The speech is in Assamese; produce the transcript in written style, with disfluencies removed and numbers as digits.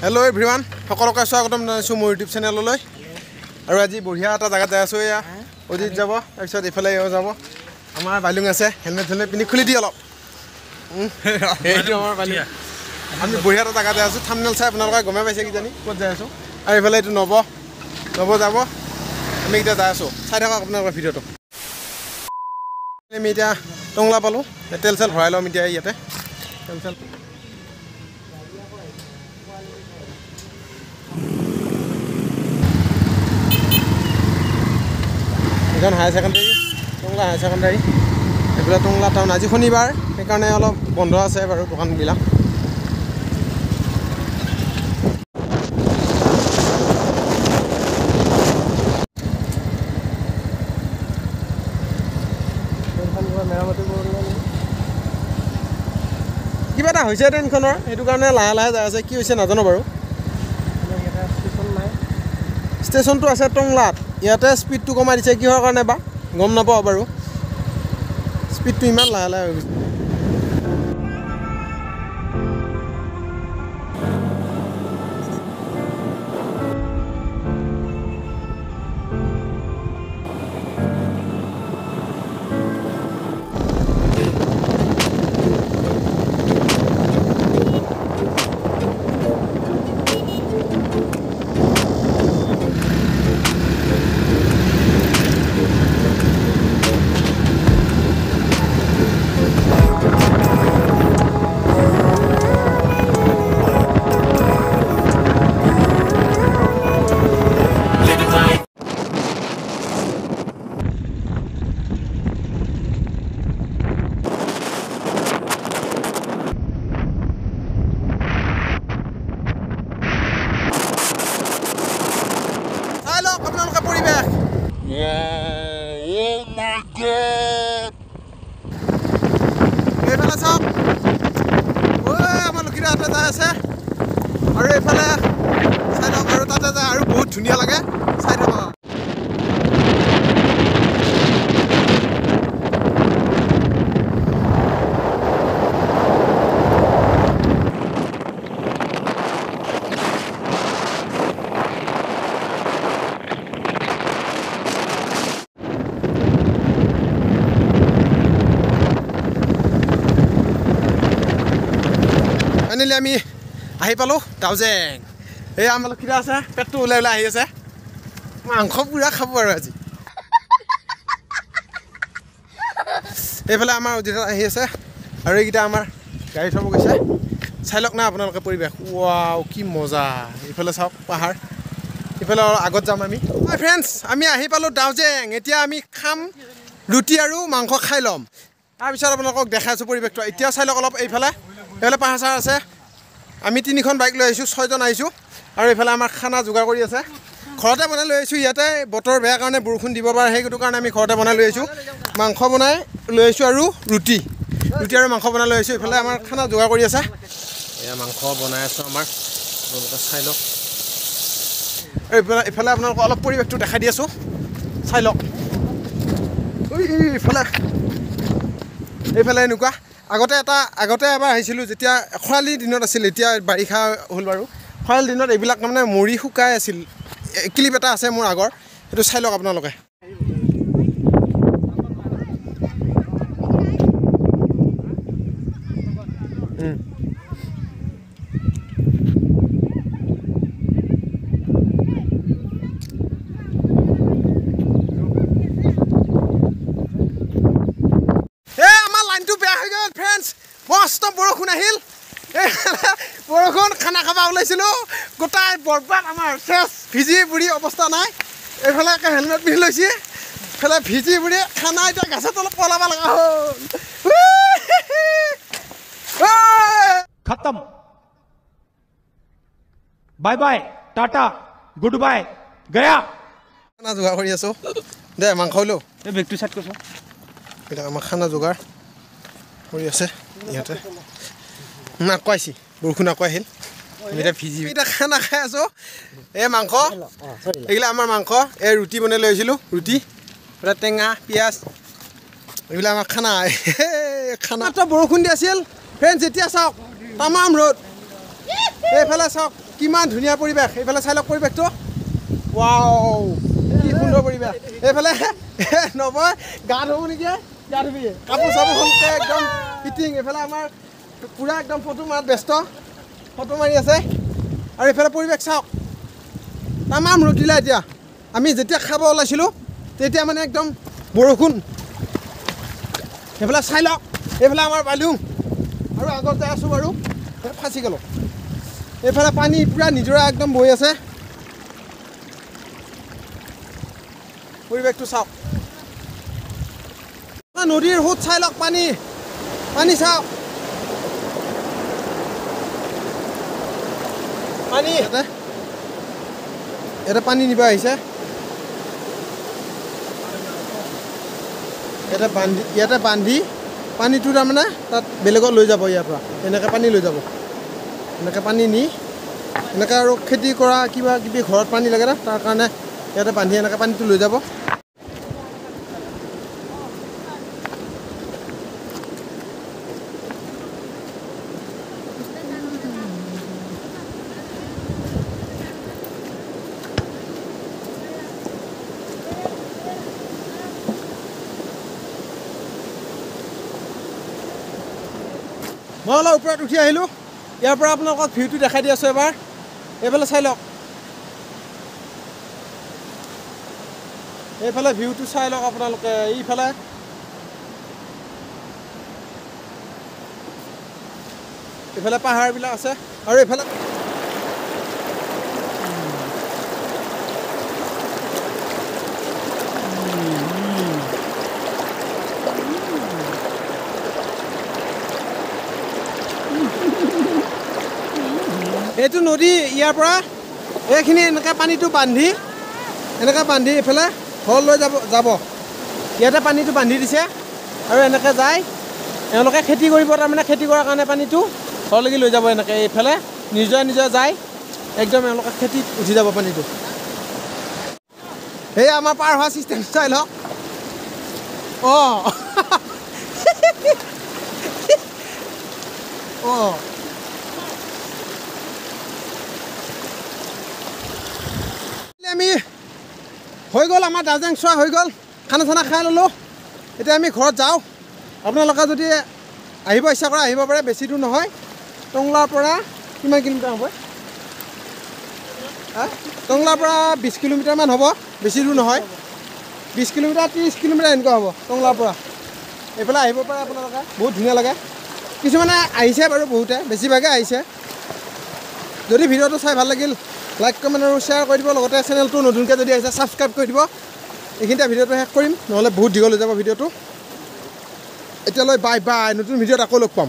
Hello everyone, সকলোকে স্বাগতম জনাইছো মোৰ ইউটিউব চেনেললৈ আৰু আজি বঢ়িয়া এটা জায়গা যাই আছো এয়া অজিত যাব তাৰপিছত ইফালে এও যাব আমাৰ বালুং আছে হেলমেট হেলমেট পিনি খুলি দি অলপ এইটো আমাৰ বালুং আমি বঢ়িয়া এটা জায়গা যাই আছো থাম্বনেল চাই আপোনালোকে গমে পাইছে কি জানি ক'ত যাই আছো আৰু ইফালে এইটো নব যাব আমি এতিয়া যাই আছো চাই থাকক আপোনালোকৰ ভিডিঅ'টো আমি এতিয়া টংলা পালো তেল চেল ভৰাই লম এতিয়া ইয়াতে তেল চেল এখন higher secondary Tangla higher secondary এইফালে টংলা টাউন আজি শনিবাৰ সেইকাৰণে অলপ বন্ধ আছে বাৰু দোকানবিলাক কিবা এটা হৈছে ট্ৰেইনখনৰ সেইটো কাৰণে লাহে লাহে যাই আছে কি হৈছে নাজানো বাৰু ষ্টেচনটো আছে টংলাত ইয়াতে স্পীডটো কমাই দিছে কিহৰ কাৰণে বা গম নাপাওঁ বাৰু স্পীডটো ইমান লাহে লাহে হৈ গৈছে এইফালে চাওক আমাৰ লক্ষীৰা হাতে যাই আছে আৰু এইফালে চাই লওক আৰু তাতে যায় আৰু বহুত ধুনীয়া লাগে চাই থাকক ফাইনেলি আমি আহি পালোঁ দাউজেং এই আমাৰ লক্ষীৰা আছে পেটটো ওলাই ওলাই আহি আছে মাংস পুৰা খাব আৰু আজি এইফালে আমাৰ অজিত আহি আছে আৰু এইকেইটা আমাৰ গাড়ী থ'ব গৈছে চাই লওক না আপোনালোকে পৰিৱেশ ৱাও কি মজা এইফালে চাওক পাহাৰ এইফালে আগত যাম আমি ফ্ৰেণ্ডছ আমি আহি পালোঁ দাউজেং এতিয়া আমি খাম ৰুটি আৰু মাংস খাই ল'ম তাৰপিছত আপোনালোকক দেখাইছোঁ পৰিৱেশটো এতিয়া চাই লওক অলপ এইফালে পাহাৰ চাৰ আছে আমি 3খন বাইক লৈ আহিছোঁ 6জন আহিছোঁ আৰু এইফালে আমাৰ খানা যোগাৰ কৰি আছে ঘৰতে বনাই লৈ আহিছোঁ ইয়াতে বতৰ বেয়া কাৰণে বৰষুণ দিব পাৰে সেইটো কাৰণে আমি ঘৰতে বনাই লৈ আহিছোঁ মাংস বনাই লৈ আহিছোঁ আৰু ৰুটি আৰু মাংস বনাই লৈ আহিছোঁ এইফালে আমাৰ খানা যোগাৰ কৰি আছে এয়া মাংস বনাই আছোঁ আমাৰ আপোনালোকে চাই লওক এইফালে আপোনালোকক অলপ পৰিৱেশটো দেখাই দি আছোঁ চাই লওক এইফালে এনেকুৱা আগতে এবাৰ আহিছিলোঁ যেতিয়া খৰালি দিনত আছিল এতিয়া বাৰিষা হ'ল বাৰু খৰালি দিনত এইবিলাক মানে মৰি শুকাই আছিল ক্লিপ এটা আছে মোৰ আগৰ সেইটো চাই লওক আপোনালোকে মস্ত বৰষুণ আহিল বৰষুণ খানা খাব ওলাইছিলোঁ গোটাই বৰবাদ আমাৰ চেচ ভিজি বুঢ়ী অৱস্থা নাই এইফালে একে হেলমেট পিন্ধি লৈছে এইফালে ভিজি বুঢ়ী খানা এতিয়া গাছত অলপ পলাব লগা হ'ল খতম bye bye Tata good bye Gaya খানা যোগাৰ কৰি আছোঁ দে মাংস লওঁ এই বেগটো চেট কৰিছোঁ এতিয়া আমাৰ খানা যোগাৰ কৰি আছে ইয়াতে আকৌ আহিছে বৰষুণ আকৌ আহিল আমি এতিয়া ভিজি এতিয়া খানা খাই আছোঁ এই মাংস এইগিলা আমাৰ মাংস এই ৰুটি বনাই লৈ আহিছিলোঁ ৰুটি টেঙা পিঁয়াজ এইবিলাক আমাৰ খানা খানা বৰষুণ দি আছিল ফ্ৰেণ্ডছ এতিয়া চাওক তামাম ৰ'দ এইফালে চাওক কিমান ধুনীয়া পৰিৱেশ এইফালে চাই লওক পৰিৱেশটো ৱাও কি সুন্দৰ পৰিৱেশ এইফালে নবয় গা ধুব নেকি গা ধুবি কাপোৰ চাপোৰ সোনকে একদম ফিটিং এইফালে আমাৰ পূৰা একদম ফটো মাৰাত ব্যস্ত ফটো মাৰি আছে আৰু এইফালে পৰিৱেশ চাওক তামাম ৰ'দ দিলে এতিয়া আমি যেতিয়া খাব ওলাইছিলোঁ তেতিয়া মানে একদম বৰষুণ এইফালে চাই লওক এইফালে আমাৰ বালুং আৰু আগত যাই আছোঁ বাৰু ফাঁচি গ'লোঁ এইফালে পানী পূৰা নিজৰা একদম বৈ আছে পৰিৱেশটো চাওক নদীৰ সোঁত চাই লওক পানী পানী চাওক পানী ইয়াতে পানী নিব আহিছে ইয়াতে বান্ধি পানীটো তাৰমানে তাত বেলেগত লৈ যাব ইয়াৰ পৰা এনেকৈ পানী লৈ যাব এনেকৈ পানী নি এনেকৈ আৰু খেতি কৰা কিবা কিবি ঘৰত পানী লাগে না তাৰ কাৰণে ইয়াতে বান্ধি এনেকৈ পানীটো লৈ যাব মই অলপ ওপৰত উঠি আহিলোঁ ইয়াৰ পৰা আপোনালোকক ভিউটো দেখাই দি আছোঁ এবাৰ এইফালে চাই লওক এইফালে ভিউটো চাই লওক আপোনালোকে এইফালে এইফালে পাহাৰবিলাক আছে আৰু এইফালে এইটো নদী ইয়াৰ পৰা এইখিনি এনেকৈ পানীটো বান্ধি এইফালে ঘৰলৈ যাব ইয়াতে পানীটো বান্ধি দিছে আৰু এনেকৈ যায় এওঁলোকে খেতি কৰিব তাৰমানে খেতি কৰাৰ কাৰণে পানীটো ঘৰলৈকে লৈ যাব এনেকৈ এইফালে নিজে যায় একদম এওঁলোকে খেতিত উঠি যাব পানীটো সেই আমাৰ পাৰ হোৱা চিষ্টেম চাই লওক অঁ অঁ আমি হৈ গ'ল আমাৰ দাৰ্জিলিং চোৱা হৈ গ'ল খানা চানা খাই ল'লোঁ এতিয়া আমি ঘৰত যাওঁ আপোনালোকে যদি আহিব ইচ্ছা কৰে আহিব পাৰে বেছি দূৰ নহয় টংলাৰ পৰা কিমান কিলোমিটাৰ হ'ব টংলাৰ পৰা 20 কিলোমিটাৰমান হ'ব বেছি দূৰ নহয় 20 কিলোমিটাৰ 30 কিলোমিটাৰ এনেকুৱা হ'ব টংলাৰ পৰা এইফালে আহিব পাৰে আপোনালোকে বহুত ধুনীয়া লাগে কিছুমানে আহিছে বাৰু বহুতে বেছিভাগে আহিছে যদি ভিডিঅ'টো চাই ভাল লাগিল লাইক কমেণ্ট আৰু শ্বেয়াৰ কৰি দিব লগতে চেনেলটো নতুনকৈ যদি আহিছে ছাবস্ক্ৰাইব কৰি দিব এইখিনিতে ভিডিঅ'টো শেষ কৰিম নহ'লে বহুত দীঘল হৈ যাব ভিডিঅ'টো এতিয়ালৈ বাই বাই নতুন ভিডিঅ'ত আকৌ লগ পাম